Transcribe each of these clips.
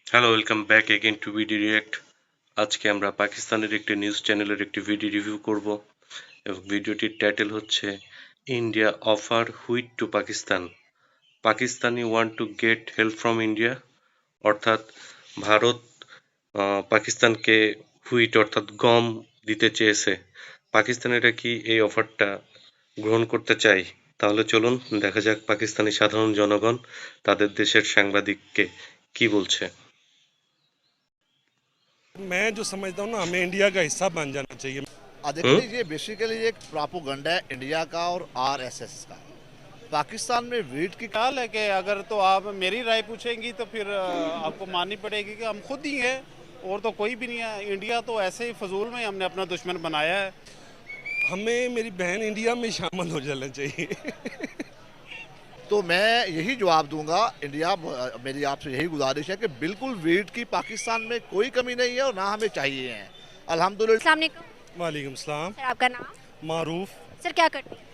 Hello, welcome back again to BD react. আজকে আমরা পাকিস্তানের একটি নিউজ চ্যানেলের একটি ভিডিও রিভিউ করব এবং ভিডিওটির টাইটেল হচ্ছে India offer wheat to Pakistan, Pakistani want to get help from India. অর্থাৎ ভারত পাকিস্তানকে হুইট অর্থাৎ গম দিতে চেয়েছে। পাকিস্তানিরা কি এই অফারটা গ্রহণ করতে চায়? তাহলে চলুন দেখা যাক পাকিস্তানি সাধারণ জনগণ তাদের দেশের সাংবাদিককে কি বলছে। मैं जो समझता हूँ ना, हमें इंडिया का हिस्सा बन जाना चाहिए। देखिए হুম? जी, ये बेसिकली एक प्रोपोगंडा है इंडिया का और आरएसएस का। पाकिस्तान में वीट की ख्याल है कि अगर तो आप मेरी राय पूछेंगी तो फिर आपको माननी पड़ेगी कि हम खुद ही हैं और तो कोई भी नहीं है। इंडिया तो ऐसे ही फजूल में हमने अपना दुश्मन बनाया है। हमें मेरी बहन इंडिया में शामिल हो जाना चाहिए। तो मैं यही जवाब दूंगा। इंडिया मेरी आपसे यही गुजारिश है कि बिल्कुल वीट की पाकिस्तान में कोई कमी नहीं है और ना हमें चाहिए है। अल्हम्दुलिल्लाह। अस्सलाम वालेकुम। वालेकुम सलाम। सर आपका नाम? मारूफ। सर क्या करते हैं?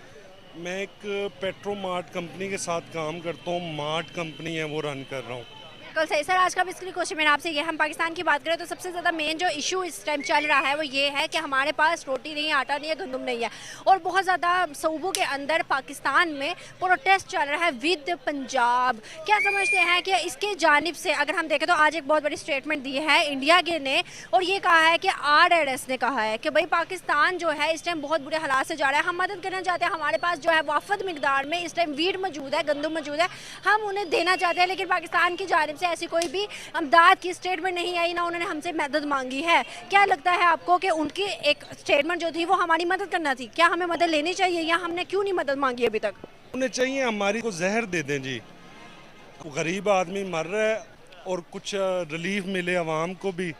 मैं एक पेट्रोमार्ट कंपनी के साथ काम करता हूँ, मार्ट कंपनी है वो रन कर रहा हूँ। बिल्कुल सही सर। आज का बेसिकली क्वेश्चन मैंने आपसे ये, हम पाकिस्तान की बात करें तो सबसे ज़्यादा मेन जो इशू इस टाइम चल रहा है वो ये है कि हमारे पास रोटी नहीं है, आटा नहीं है, गंदम नहीं है और बहुत ज़्यादा सूबों के अंदर पाकिस्तान में प्रोटेस्ट चल रहा है विद पंजाब। क्या समझते हैं कि इसके जानिब से अगर हम देखें तो आज एक बहुत बड़ी स्टेटमेंट दी है इंडिया के ने और ये कहा है कि आरएसएस ने कहा है कि भाई पाकिस्तान जो है इस टाइम बहुत बुरे हालात से जा रहा है, हम मदद करना चाहते हैं। हमारे पास जो है वाफद मिकदार में इस टाइम वीट मौजूद है, गंदम मौजूद है, हम उन्हें देना चाहते हैं, लेकिन पाकिस्तान की जानिब से ऐसी कोई भी अमदाद की स्टेटमेंट नहीं आई, ना उन्होंने हमसे मदद मांगी है। क्या लगता है आपको कि उनकी एक स्टेटमेंट जो थी वो हमारी मदद करना थी? क्या हमें मदद लेनी चाहिए या हमने क्यों नहीं मदद मांगी अभी तक? उन्हें चाहिए हमारी को जहर दे दें जी। गरीब आदमी मर रहा है और कुछ रिलीफ मिले आवाम को भी,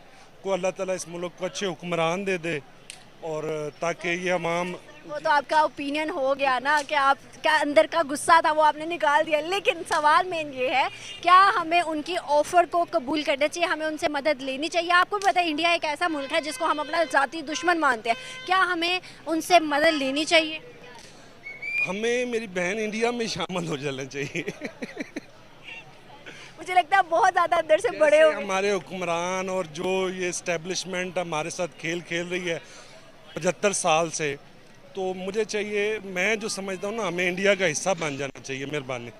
को अल्लाह ताला इस मुल्क को अच्छे हुक्मरान दे दे और ताकि ये आवाम। वो तो आपका ओपिनियन हो गया ना कि आपका अंदर का गुस्सा था वो आपने निकाल दिया, लेकिन सवाल मेन ये है क्या हमें उनकी ऑफर को कबूल करना चाहिए, हमें उनसे मदद लेनी चाहिए? आपको भी पता है इंडिया एक ऐसा मुल्क है जिसको हम अपना ज़ाती दुश्मन मानते हैं, क्या हमें उनसे मदद लेनी चाहिए? हमें मेरी बहन इंडिया में शामिल हो जाना चाहिए। मुझे लगता है बहुत ज़्यादा अंदर से बड़े हो गए। हमारे हुक्मरान और जो ये इस्टेब्लिशमेंट हमारे साथ खेल खेल रही है 75 साल से, तो मुझे चाहिए, मैं जो समझता हूँ ना, हमें इंडिया का हिस्सा बन जाना चाहिए। मेहरबानी।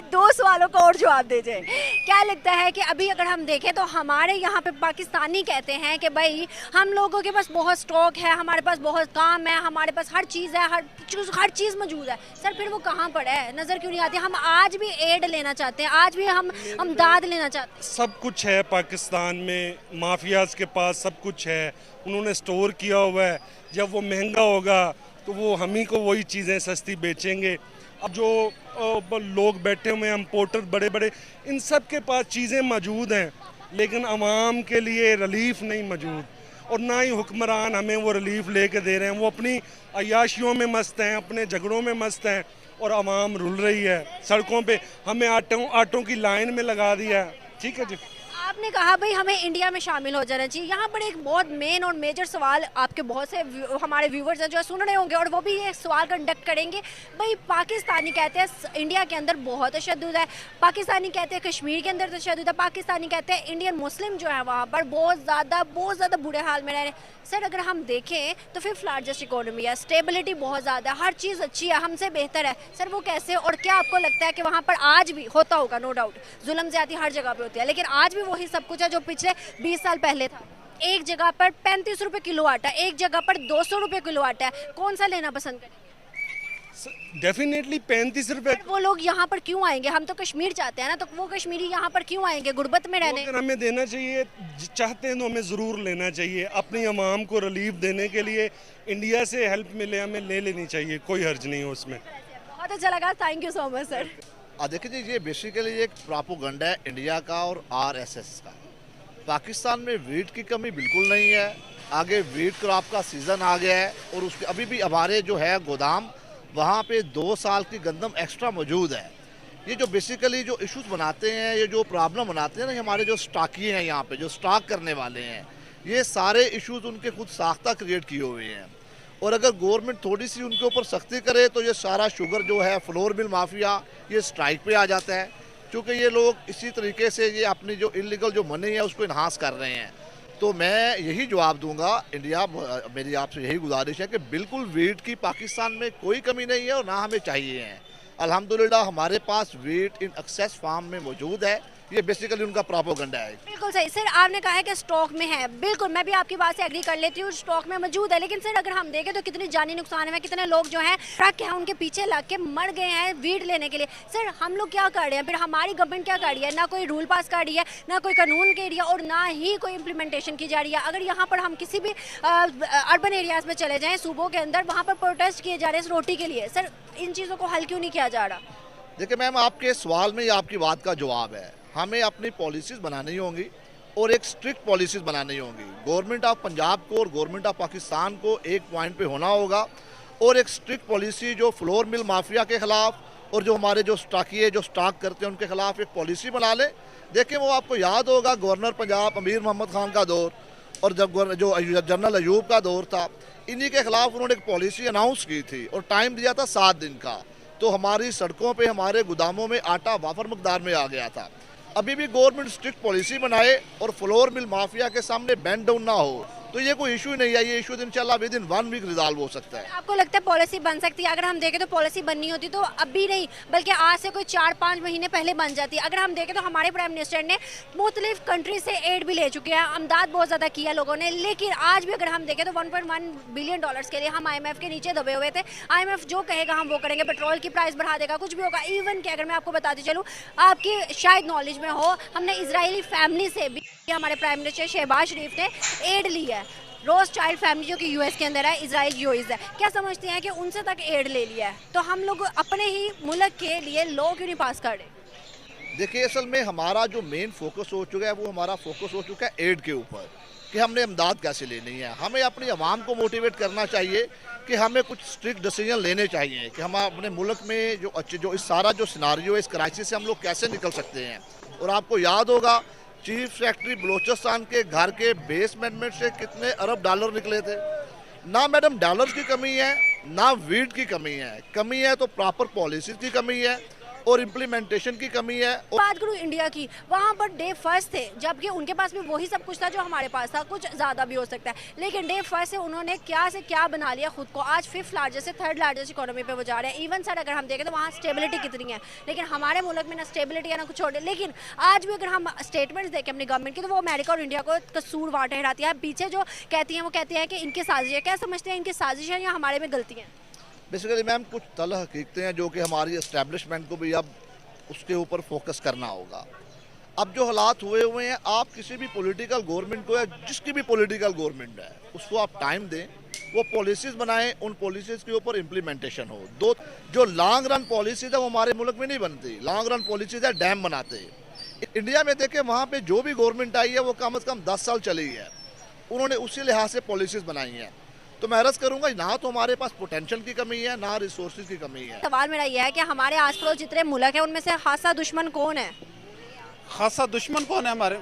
दो सवालों का और जवाब दीजिए। क्या लगता है कि अभी अगर हम देखें तो हमारे यहाँ पे पाकिस्तानी कहते हैं कि भाई हम लोगों के पास बहुत स्टॉक है, हमारे पास बहुत काम है, हमारे पास हर चीज़ है, हर चीज़ मौजूद है। सर फिर वो कहाँ पर है, नज़र क्यों नहीं आती? हम आज भी एड लेना चाहते हैं, आज भी हम अमदाद लेना चाहते हैं। सब कुछ है पाकिस्तान में, माफियाज के पास सब कुछ है, उन्होंने स्टोर किया हुआ है। जब वो महंगा होगा तो वो हम ही को वही चीज़ें सस्ती बेचेंगे। अब जो लोग बैठे हुए हैं इम्पोर्टर बड़े बड़े, इन सब के पास चीज़ें मौजूद हैं, लेकिन आवाम के लिए रिलीफ नहीं मौजूद और ना ही हुक्मरान हमें वो रिलीफ लेके दे रहे हैं। वो अपनी अयाशियों में मस्त हैं, अपने झगड़ों में मस्त हैं और आवाम रुल रही है सड़कों पे। हमें आटों की लाइन में लगा दिया है। ठीक है जी। आपने कहा भाई हमें इंडिया में शामिल हो जाना चाहिए। यहाँ पर एक बहुत मेन और मेजर सवाल आपके बहुत से हमारे व्यूवर्स हैं जो सुन रहे होंगे और वो भी ये सवाल कंडक्ट करेंगे। भाई पाकिस्तानी कहते हैं इंडिया के अंदर बहुत तशद्दुद है, पाकिस्तानी कहते हैं कश्मीर के अंदर तशद्दुद है, पाकिस्तानी कहते हैं इंडियन मुस्लिम जो है वहाँ पर बहुत ज़्यादा बुरे हाल में रह रहे हैं। सर अगर हम देखें तो फिफ्थ लार्जेस्ट इकोनॉमी है, स्टेबिलिटी बहुत ज़्यादा है, हर चीज़ अच्छी है, हमसे बेहतर है। सर वो कैसे, और क्या आपको लगता है कि वहाँ पर आज भी होता होगा? नो डाउट जुल्म ज़्यादती हर जगह पे होती है, लेकिन आज भी वही सब कुछ है जो पिछले 20 साल पहले था। एक जगह पर 35 रुपये किलो आटा, एक जगह पर 200 रुपये किलो आटा है, कौन सा लेना पसंद करेंगे? डेफिनेटली 35 रुपये। वो लोग यहाँ पर क्यों आएंगे? हम तो कश्मीर चाहते हैं ना, तो वो कश्मीरी यहाँ पर क्यों आएंगे गुर्बत में रहने? अगर हमें देना चाहिए, चाहते हैं तो हमें ज़रूर लेना चाहिए। अपनी आवाम को रिलीफ देने के लिए इंडिया से हेल्प मिले, हमें ले लेनी चाहिए, कोई हर्ज नहीं है उसमें। बहुत अच्छा लगा, thank you so much sir. देखिए जी, ये बेसिकली एक प्रोपोगंडा है इंडिया का और आरएसएस का। पाकिस्तान में वीट की कमी बिल्कुल नहीं है। आगे वीट क्रॉप का सीज़न आ गया है और उसके अभी भी हमारे जो है गोदाम, वहाँ पे 2 साल की गंदम एक्स्ट्रा मौजूद है। ये जो बेसिकली जो इश्यूज बनाते हैं, ये जो प्रॉब्लम बनाते हैं ना, हमारे जो स्टॉकी हैं यहाँ पे जो स्टॉक करने वाले हैं, ये सारे इश्यूज उनके खुद साख्ता क्रिएट किए हुए हैं। और अगर गवर्नमेंट थोड़ी सी उनके ऊपर सख्ती करे तो ये सारा शुगर जो है फ्लोर मिल माफिया ये स्ट्राइक पे आ जाता है। क्योंकि ये लोग इसी तरीके से ये अपनी जो इलीगल जो मनी है उसको इन्हांस कर रहे हैं। तो मैं यही जवाब दूंगा इंडिया, मेरी आपसे यही गुजारिश है कि बिल्कुल वीट की पाकिस्तान में कोई कमी नहीं है और ना हमें चाहिए है। अल्हम्दुलिल्लाह हमारे पास वीट इन एक्सेस फार्म में मौजूद है। ये बेसिकली उनका प्रोपेगेंडा है। बिल्कुल सही सर, आपने कहा है कि स्टॉक में है, बिल्कुल मैं भी आपकी बात से एग्री कर लेती हूँ, स्टॉक में मौजूद है। लेकिन सर अगर हम देखें तो कितनी जानी नुकसान है, कितने लोग जो हैं ट्रक हैं उनके पीछे लग के मर गए हैं वीट लेने के लिए। सर हम लोग क्या कर रहे हैं, फिर हमारी गवर्नमेंट क्या कर रही है? ना कोई रूल पास कर रही है, ना कोई कानून के रही है और ना ही कोई इम्प्लीमेंटेशन की जा रही है। अगर यहाँ पर हम किसी भी अर्बन एरियाज में चले जाएँ सूबों के अंदर, वहाँ पर प्रोटेस्ट किए जा रहे हैं इस रोटी के लिए। सर इन चीज़ों को हल क्यों नहीं किया जा रहा? देखिए मैम, आपके सवाल में ही आपकी बात का जवाब है। हमें अपनी पॉलिसीज़ बनानी होंगी और एक स्ट्रिक्ट पॉलिसीज़ बनानी होंगी। गवर्नमेंट ऑफ पंजाब को और गवर्नमेंट ऑफ पाकिस्तान को एक पॉइंट पे होना होगा और एक स्ट्रिक्ट पॉलिसी जो फ्लोर मिल माफिया के ख़िलाफ़ और जो हमारे जो स्टाकिए जो स्टॉक करते हैं उनके ख़िलाफ़ एक पॉलिसी बना लें। देखिए वो आपको याद होगा गवर्नर पंजाब अमीर मोहम्मद खान का दौर और जब जो जनरल अयूब का दौर था, इन्हीं के ख़िलाफ़ उन्होंने एक पॉलिसी अनाउंस की थी और टाइम दिया था 7 दिन का। तो हमारी सड़कों पे हमारे गोदामों में आटा वाफर मकदार में आ गया था। अभी भी गवर्नमेंट स्ट्रिक्ट पॉलिसी बनाए और फ्लोर मिल माफिया के सामने बैंड डाउन ना हो तो ये कोई इशू नहीं है। ये इशू इंशाल्लाह विद इन 1 वीक रिजॉल्व हो सकता है। आपको लगता है पॉलिसी बन सकती है? अगर हम देखें तो पॉलिसी बननी होती तो अभी नहीं बल्कि आज से कोई 4-5 महीने पहले बन जाती है। अगर हम देखें तो हमारे प्राइम मिनिस्टर ने मुख्तलिफ कंट्री से एड भी ले चुके हैं, अमदाद बहुत ज़्यादा किया लोगों ने। लेकिन आज भी अगर हम देखें तो $1.1 बिलियन के लिए हम IMF के नीचे दबे हुए थे। IMF जो कहेगा हम वो करेंगे, पेट्रोल की प्राइस बढ़ा देगा, कुछ भी होगा। इवन कि अगर मैं आपको बताती चलूँ, आपकी शायद नॉलेज में हो, हमने इजरायली फैमिली से भी हमारे प्राइम मिनिस्टर शहबाज शरीफ ने एड ली है। रोज चाइल्ड फैमिली जो कि US के अंदर है, इजराइल यूएस है, क्या समझते हैं कि उनसे तक एड ले लिया है? तो हम लोग अपने ही मुल्क के लिए लॉ क्यों नहीं पास कर रहे? देखिए असल में हमारा जो मेन फोकस हो चुका है वो हमारा फोकस हो चुका है एड के ऊपर कि हमने इमदाद कैसे लेनी है। हमें अपनी आवाम को मोटिवेट करना चाहिए कि हमें कुछ स्ट्रिक्ट डिसीजन लेने चाहिए कि हम अपने मुल्क में जो इस सारा जो सिनारियो है, इस क्राइसिस से हम लोग कैसे निकल सकते हैं। और आपको याद होगा चीफ सेक्रेटरी बलोचिस्तान के घर के बेसमेंट में से कितने अरब डॉलर निकले थे। ना मैडम डॉलर्स की कमी है, ना वीट की कमी है तो प्रॉपर पॉलिसी की कमी है और इम्प्लीमेंटेशन की कमी है। बात करूँ इंडिया की, वहाँ पर डे फर्स्ट थे, जबकि उनके पास भी वही सब कुछ था जो हमारे पास था, कुछ ज़्यादा भी हो सकता है। लेकिन डे फर्स्ट से उन्होंने क्या से क्या बना लिया खुद को। आज 5th लार्जेस्ट से 3rd लार्जेस्ट इकोनॉमी पे वो जा रहे हैं। इवन सर अगर हम देखें तो वहाँ स्टेबिलिटी कितनी है, लेकिन हमारे मुल्क में ना स्टेबिलिटी है ना कुछ और। लेकिन आज भी अगर हम स्टेटमेंट्स देखें अपनी गवर्नमेंट की तो वो अमेरिका और इंडिया को कसूरवार ठहराती है। पीछे जो कहती हैं वो कहती है कि इनकी साजिश है। क्या समझते हैं, इनकी साजिश है या हमारे में गलती है? बेसिकली मैम कुछ तल हकीकतें हैं जो कि हमारी एस्टेब्लिशमेंट को भी अब उसके ऊपर फोकस करना होगा। अब जो हालात हुए हैं, आप किसी भी पॉलिटिकल गवर्नमेंट को या जिसकी भी पॉलिटिकल गवर्नमेंट है उसको आप टाइम दें, वो पॉलिसीज़ बनाएं, उन पॉलिसीज़ के ऊपर इम्प्लीमेंटेशन हो। दो जो लॉन्ग रन पॉलिसीज़ है वो हमारे मुल्क में नहीं बनती। लॉन्ग रन पॉलिसीज़ है डैम बनाते। इंडिया में देखें वहाँ पे जो भी गवर्नमेंट आई है वो कम से कम 10 साल चली है, उन्होंने उसी लिहाज से पॉलिसीज़ बनाई हैं। तो मैं अर्ज़ करूंगा ना तो हमारे पास पोटेंशियल की कमी है ना रिसोर्सेज की कमी है। सवाल मेरा यह है कि हमारे आस पड़ोस जितने मुल्क हैं उनमें से खासा दुश्मन कौन है? खासा दुश्मन कौन है हमारे?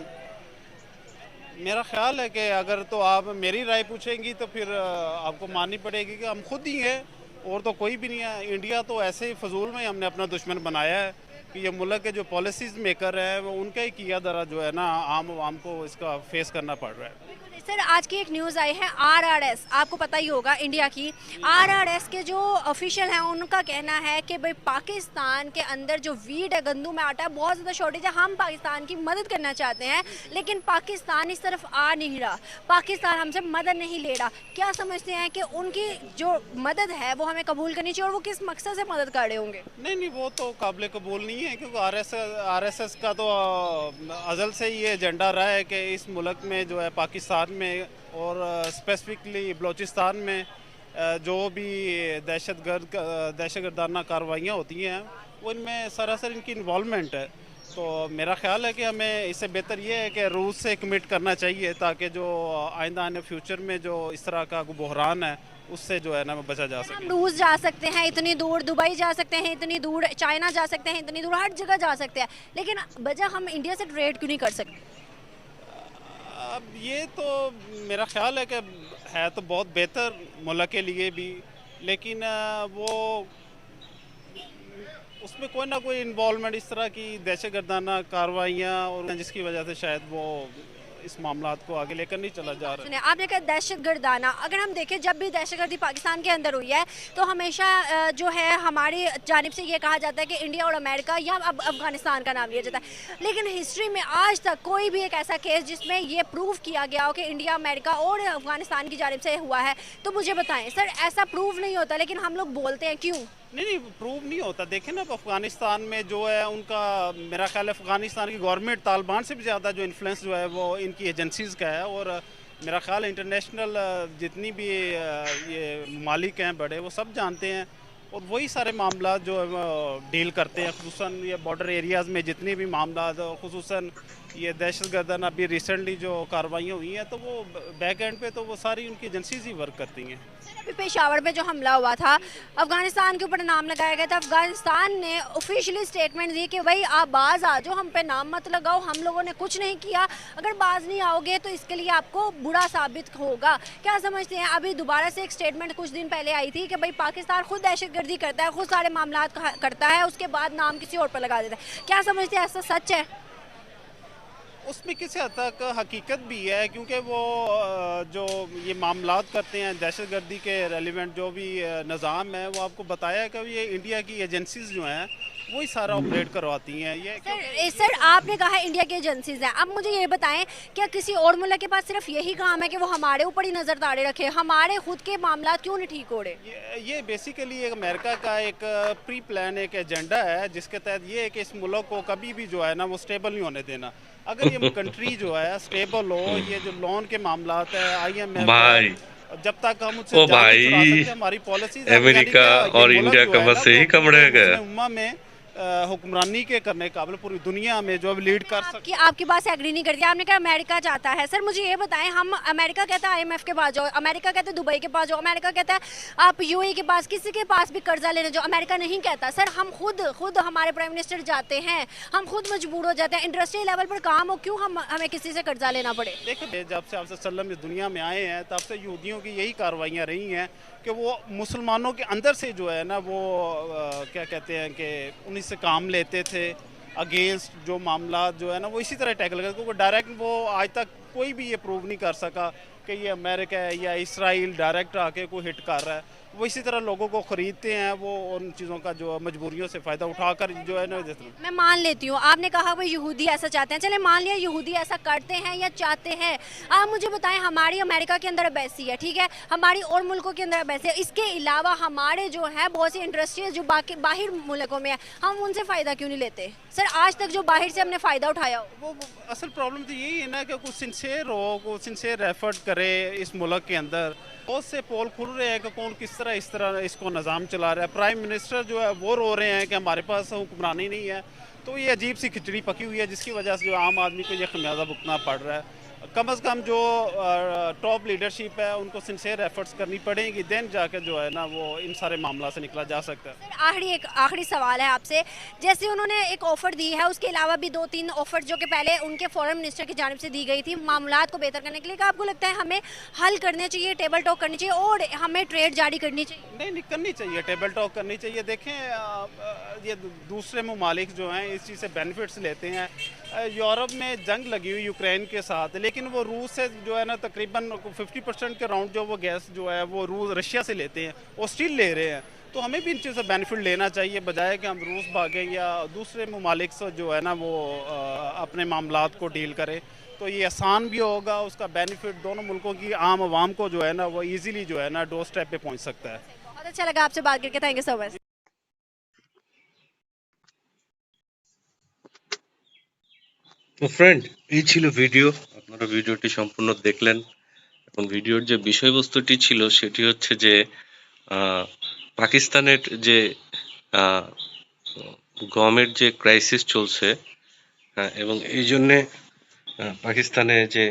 मेरा ख्याल है कि अगर तो आप मेरी राय पूछेंगी तो फिर आपको माननी पड़ेगी कि हम खुद ही हैं और तो कोई भी नहीं है। इंडिया तो ऐसे ही फजूल में हमने अपना दुश्मन बनाया है कि ये मुल्क के जो पॉलिसीज़ मेकर है वो उनका ही किया दरा जो है ना आम आवाम को इसका फेस करना पड़ रहा है। सर आज की एक न्यूज़ आई है RRS, आपको पता ही होगा इंडिया की। RRS के जो ऑफिशियल हैं उनका कहना है कि भाई पाकिस्तान के अंदर जो वीट है, गंदम में आटा है, बहुत ज़्यादा शॉर्टेज है। हम पाकिस्तान की मदद करना चाहते हैं लेकिन पाकिस्तान इस तरफ आ नहीं रहा, पाकिस्तान हमसे मदद नहीं ले रहा। क्या समझते हैं कि उनकी जो मदद है वो हमें कबूल करनी चाहिए और वो किस मकसद से मदद कर रहे होंगे? नहीं, वो तो काबिल कबूल नहीं है क्योंकि RSS का तो अज़ल से ये एजेंडा रहा है कि इस मुल्क में जो है पाकिस्तान में और स्पेसिफिकली बलूचिस्तान में जो भी दहशतगर्दाना कार्रवाइयाँ होती हैं वो इनमें सरासर इनकी इन्वॉल्वमेंट है। तो मेरा ख्याल है कि हमें इससे बेहतर ये है कि रूस से कमिट करना चाहिए ताकि जो आइंदा आने फ्यूचर में जो इस तरह का बहरान है उससे जो है ना बचा जा सके। हम रूस जा सकते हैं इतनी दूर, दुबई जा सकते हैं इतनी दूर, चाइना जा सकते हैं इतनी दूर, हर जगह जा सकते हैं, लेकिन वजह हम इंडिया से ट्रेड क्यों नहीं कर सकते? अब ये तो मेरा ख्याल है कि है तो बहुत बेहतर मुल्क के लिए भी, लेकिन वो उसमें कोई ना कोई इन्वॉल्वमेंट इस तरह की दहशतगर्दाना कार्रवाइयाँ और जिसकी वजह से शायद वो इस मामलात को आगे लेकर नहीं चला जा रहा। सुनिए, आपने कहा दहशतगर्दाना, अगर हम देखें जब भी दहशतगर्दी पाकिस्तान के अंदर हुई है तो हमेशा जो है हमारी जानिब से ये कहा जाता है कि इंडिया और अमेरिका या अब अफगानिस्तान का नाम लिया जाता है, लेकिन हिस्ट्री में आज तक कोई भी एक ऐसा केस जिसमें ये प्रूव किया गया हो कि इंडिया अमेरिका और अफगानिस्तान की जानिब से हुआ है, तो मुझे बताएं सर, ऐसा प्रूव नहीं होता लेकिन हम लोग बोलते हैं क्यों? नहीं, प्रूव नहीं होता। देखें ना, अफगानिस्तान में जो है उनका, मेरा ख्याल है अफगानिस्तान की गवर्नमेंट तालिबान से भी ज़्यादा जो इन्फ्लुएंस जो है वो इनकी एजेंसीज़ का है। और मेरा ख्याल है इंटरनेशनल जितनी भी ये ममालिक हैं बड़े, वो सब जानते हैं और वही सारे मामला जो है वो डील करते हैं। खुसूसन ये बॉर्डर एरियाज़ में जितने भी मामला, खुसूसन ये दहशतगर्दाना अभी रिसेंटली जो कार्रवाइयाँ हुई हैं, तो वो बैक एंड पे तो वो सारी उनकी एजेंसीज ही वर्क करती हैं। अभी पेशावर में जो हमला हुआ था, अफगानिस्तान के ऊपर नाम लगाया गया था, अफगानिस्तान ने ऑफिशियली स्टेटमेंट दी कि भाई आप बाज आ जाओ, हम पे नाम मत लगाओ, हम लोगों ने कुछ नहीं किया, अगर बाज नहीं आओगे तो इसके लिए आपको बुरा साबित होगा। क्या समझते हैं? अभी दोबारा से एक स्टेटमेंट कुछ दिन पहले आई थी कि भाई पाकिस्तान खुद दहशतगर्दी करता है, खुद सारे मामला करता है, उसके बाद नाम किसी और पर लगा देता है। क्या समझते हैं, ऐसा सच है? उसमें किसी हद तक हकीकत भी है, क्योंकि वो जो ये मामलात करते हैं दहशतगर्दी के रेलिवेंट जो भी निज़ाम है, वो आपको बताया कि ये इंडिया की एजेंसीज जो हैं वही सारा ऑपरेट करवाती हैं। ये सर आपने कहा इंडिया की एजेंसीज हैं, अब मुझे ये बताएं, क्या किसी और मुल्क के पास सिर्फ यही काम है कि वो हमारे ऊपर ही नज़र ताड़े रखे, हमारे खुद के मामला क्यों नहीं ठीक हो रहे? ये बेसिकली एक अमेरिका का एक प्री प्लान एक एजेंडा है, जिसके तहत ये है कि इस मुल्क को कभी भी जो है ना वो स्टेबल नहीं होने देना। अगर ये कंट्री जो है स्टेबल हो, ये जो लोन के मामला है, IMF भाई, जब तक हम उससे ओ भाई, हमारी पॉलिसीज अमेरिका और इंडिया का बस यही कम रह गया। उम्मा में हुक्मरानी के करने काबिल पूरी दुनिया में जो अब लीड कर सकती। आपकी बात से एग्री नहीं करती, आपने कहा अमेरिका चाहता है। सर मुझे ये बताएं, हम अमेरिका कहता है IMF के पास जाओ, अमेरिका कहता है दुबई के पास जाओ, अमेरिका कहता है आप UAE के पास, किसी के पास भी कर्जा लेने जाओ, अमेरिका नहीं कहता। सर हम खुद हमारे प्राइम मिनिस्टर जाते हैं, हम खुद मजबूर हो जाते हैं, इंडस्ट्रियल लेवल पर काम हो, क्यों हमें किसी से कर्जा लेना पड़े? देखिए, जब से आपसे सल्लम इस दुनिया में आए हैं तब से यहूदियों की यही कार्रवाइयाँ रही हैं कि वो मुसलमानों के अंदर से जो है ना वो क्या कहते हैं कि उन्हीं से काम लेते थे, अगेंस्ट जो मामला जो है ना वो इसी तरह टैकल करते, क्योंकि डायरेक्ट वो आज तक कोई भी ये प्रूव नहीं कर सका कि ये अमेरिका है या इसराइल डायरेक्ट आके कोई हिट कर रहा है। वो इसी तरह लोगों को ख़रीदते हैं, वो उन चीज़ों का जो मजबूरियों से फ़ायदा उठाकर जो है ना। मैं मान लेती हूँ, आपने कहा वो यहूदी ऐसा चाहते हैं, चले मान लिया यहूदी ऐसा करते हैं या चाहते हैं, आप मुझे बताएं, हमारी अमेरिका के अंदर एम्बेसी है, ठीक है, हमारी और मुल्कों के अंदर एम्बेसी है, इसके अलावा हमारे जो है बहुत सी इंडस्ट्रीज जो बाकी बाहर मुल्कों में है, हम उनसे फ़ायदा क्यों नहीं लेते? सर आज तक जो बाहर से हमने फ़ायदा उठाया हो, वो असल प्रॉब्लम तो यही है ना कि कुछ सिंसेर हो, कुछ सिंसेर एफर्ट करे इस मुल्क के अंदर। बहुत से पोल खुल रहे हैं कि कौन किस तरह इस तरह इसको निज़ाम चला रहा है। प्राइम मिनिस्टर जो है वो रो रहे हैं कि हमारे पास हुक्मरानी नहीं है। तो ये अजीब सी खिचड़ी पकी हुई है, जिसकी वजह से जो आम आदमी को ये खमियाजा भुगतना पड़ रहा है। कम से कम जो टॉप लीडरशिप है उनको सिंसेर एफर्ट्स करनी पड़ेंगी, देन जाकर जो है ना वो इन सारे मामला से निकला जा सकता है। आखिरी सवाल है आपसे, जैसे उन्होंने एक ऑफ़र दी है, उसके अलावा भी 2-3 ऑफ़र जो कि पहले उनके फॉरेन मिनिस्टर की जानिब से दी गई थी मामलात को बेहतर करने के लिए, आपको लगता है हमें हल करने चाहिए, टेबल टॉक करनी चाहिए और हमें ट्रेड जारी करनी चाहिए? नहीं, करनी चाहिए, टेबल टॉक करनी चाहिए। देखें, ये दूसरे ममालिक जो हैं इस चीज़ से बेनिफिट्स लेते हैं। यूरोप में जंग लगी हुई यूक्रेन के साथ, लेकिन वो रूस से जो है ना तकरीबन 50% के राउंड जो वो गैस जो है वो रशिया से लेते हैं, वो स्टील ले रहे हैं। तो हमें भी इन चीज़ों से बेनिफिट लेना चाहिए, बजाय कि हम रूस भागें या दूसरे ममालिक से जो है ना वो अपने मामलात को डील करें। तो ये आसान भी होगा, उसका बेनिफिट दोनों मुल्कों की आम आवाम को जो है ना वो ईजिली जो है ना डोर स्टेप पे पहुँच सकता है। बहुत अच्छा लगा आपसे बात करके, थैंक यू सो मच। তো ফ্রেন্ড, এই ছিল ভিডিও। আপনারা ভিডিওটি সম্পূর্ণ দেখলেন। এখন ভিডিওর যে বিষয়বস্তুটি ছিল সেটি হচ্ছে যে পাকিস্তানের যে গমের যে ক্রাইসিস চলছে, এবং এই জন্যে পাকিস্তানে যে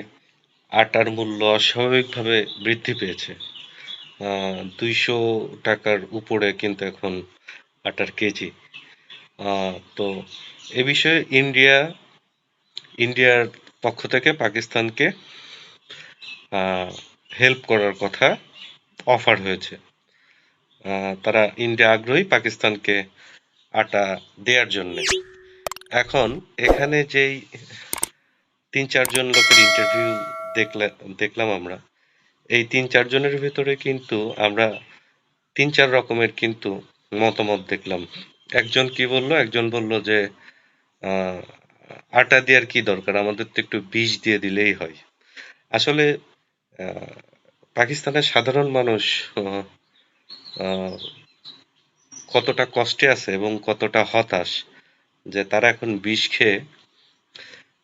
আটার মূল্য অস্বাভাবিকভাবে বৃদ্ধি পেয়েছে। 200 টাকার উপরে কিন্তু এখন আটার কেজি। তো এ বিষয়ে ইন্ডিয়ার পক্ষ থেকে পাকিস্তানকে হেল্প করার কথা অফার হয়েছে। তারা ইন্ডিয়া আগ্রহী পাকিস্তানকে আটা দেওয়ার জন্য। এখন এখানে যেই ৩-৪ জন লোকের ইন্টারভিউ দেখলাম আমরা, এই ৩-৪ জনের ভিতরে কিন্তু আমরা ৩-৪ রকমের কিন্তু মতামত দেখলাম। একজন কি বলল, একজন বলল যে আহ, আটা দেওয়ার কি দরকার, আমাদের তো একটু বীজ দিয়ে দিলেই হয়। আসলে আহ, পাকিস্তানের সাধারণ মানুষ আহ, আহ, কতটা কষ্টে আছে এবং কতটা হতাশ যে তারা এখন বিষ খেয়ে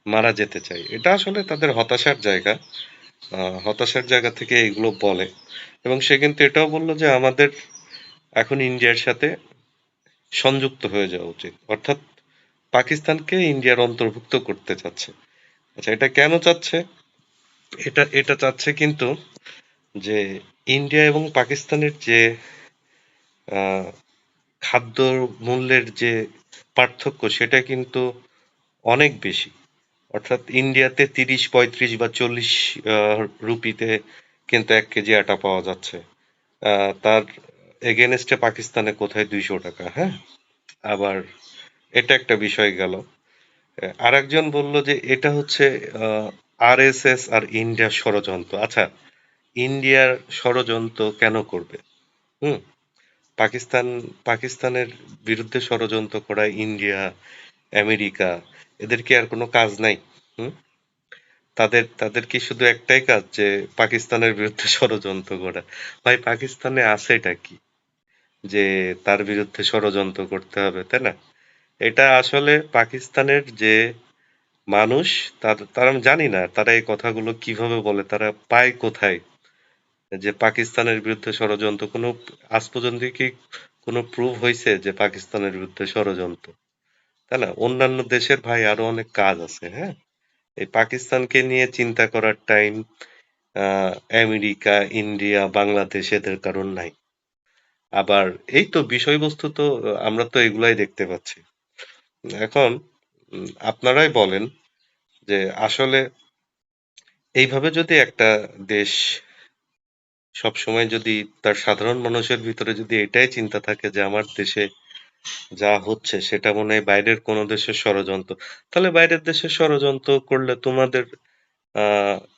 মারা যেতে চায়, এটা আসলে তাদের হতাশার জায়গা। হতাশার জায়গা থেকে এগুলো বলে। এবং সে কিন্তু এটাও বলল যে আমাদের এখন ইন্ডিয়ার সাথে সংযুক্ত হয়ে যাওয়া উচিত, অর্থাৎ পাকিস্তানকে ইন্ডিয়ার অন্তর্ভুক্ত করতে চাচ্ছে। আচ্ছা, এটা কেন চাচ্ছে? এটা এটা চাচ্ছে কিন্তু যে ইন্ডিয়া এবং পাকিস্তানের যে আহ, খাদ্য মূল্যের যে পার্থক্য, সেটা কিন্তু অনেক বেশি। অর্থাৎ ইন্ডিয়াতে ৩০, ৩৫ বা ৪০ রুপিতে কিন্তু ১ কেজি আটা পাওয়া যাচ্ছে। তার এগেনস্টে পাকিস্তানে কোথায় ২০০ টাকা। হ্যাঁ, আবার এটা একটা বিষয় গেল। আরেকজন বলল যে এটা হচ্ছে আরএসএস আর ইন্ডিয়ার ষড়যন্ত্র। আচ্ছা, ইন্ডিয়ার ষড়যন্ত্র কেন করবে? হুম, পাকিস্তানের বিরুদ্ধে ষড়যন্ত্র করা ইন্ডিয়া, আমেরিকা, এদের কি আর কোনো কাজ নাই? হুম, তাদের কি শুধু একটাই কাজ যে পাকিস্তানের বিরুদ্ধে ষড়যন্ত্র করা? ভাই, পাকিস্তানে আছেটা কি যে তার বিরুদ্ধে ষড়যন্ত্র করতে হবে, তাই না? এটা আসলে পাকিস্তানের যে মানুষ, তারা, আমি জানি না তারা এই কথাগুলো কিভাবে বলে, তারা পায় কোথায় যে পাকিস্তানের বিরুদ্ধে ষড়যন্ত্র। আজ পর্যন্ত কি কোনো প্রুফ হয়েছে যে পাকিস্তানের বিরুদ্ধে ষড়যন্ত্র? তাই না? অন্যান্য দেশের ভাই আরো অনেক কাজ আছে। হ্যাঁ, এই পাকিস্তানকে নিয়ে চিন্তা করার টাইম আমেরিকা, ইন্ডিয়া, বাংলাদেশ এদের কারণ নাই। আবার এই তো বিষয়বস্তু তো আমরা তো এগুলাই দেখতে পাচ্ছি। এখন আপনারাই বলেন যে আসলে এইভাবে যদি একটা দেশ সবসময় যদি তার সাধারণ মানুষের ভিতরে যদি এটাই চিন্তা থাকে যে আমার দেশে যা হচ্ছে সেটা মনে হয় বাইরের কোনো দেশের ষড়যন্ত্র, তাহলে বাইরের দেশের ষড়যন্ত্র করলে তোমাদের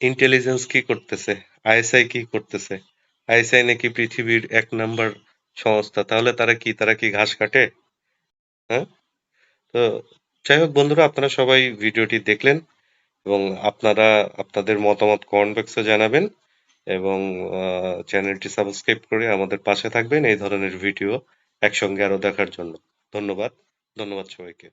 ইন্টেলিজেন্স কি করতেছে? আইএসআই কি করতেছে? আইএসআই নাকি পৃথিবীর ১ নাম্বার সংস্থা, তাহলে তারা কি ঘাস কাটে? হ্যাঁ, তো যাই হোক বন্ধুরা, আপনারা সবাই ভিডিওটি দেখলেন এবং আপনারা আপনাদের মতামত কমেন্ট বক্সে জানাবেন এবং চ্যানেলটি সাবস্ক্রাইব করে আমাদের পাশে থাকবেন এই ধরনের ভিডিও একসঙ্গে আরো দেখার জন্য। ধন্যবাদ। ধন্যবাদ সবাইকে।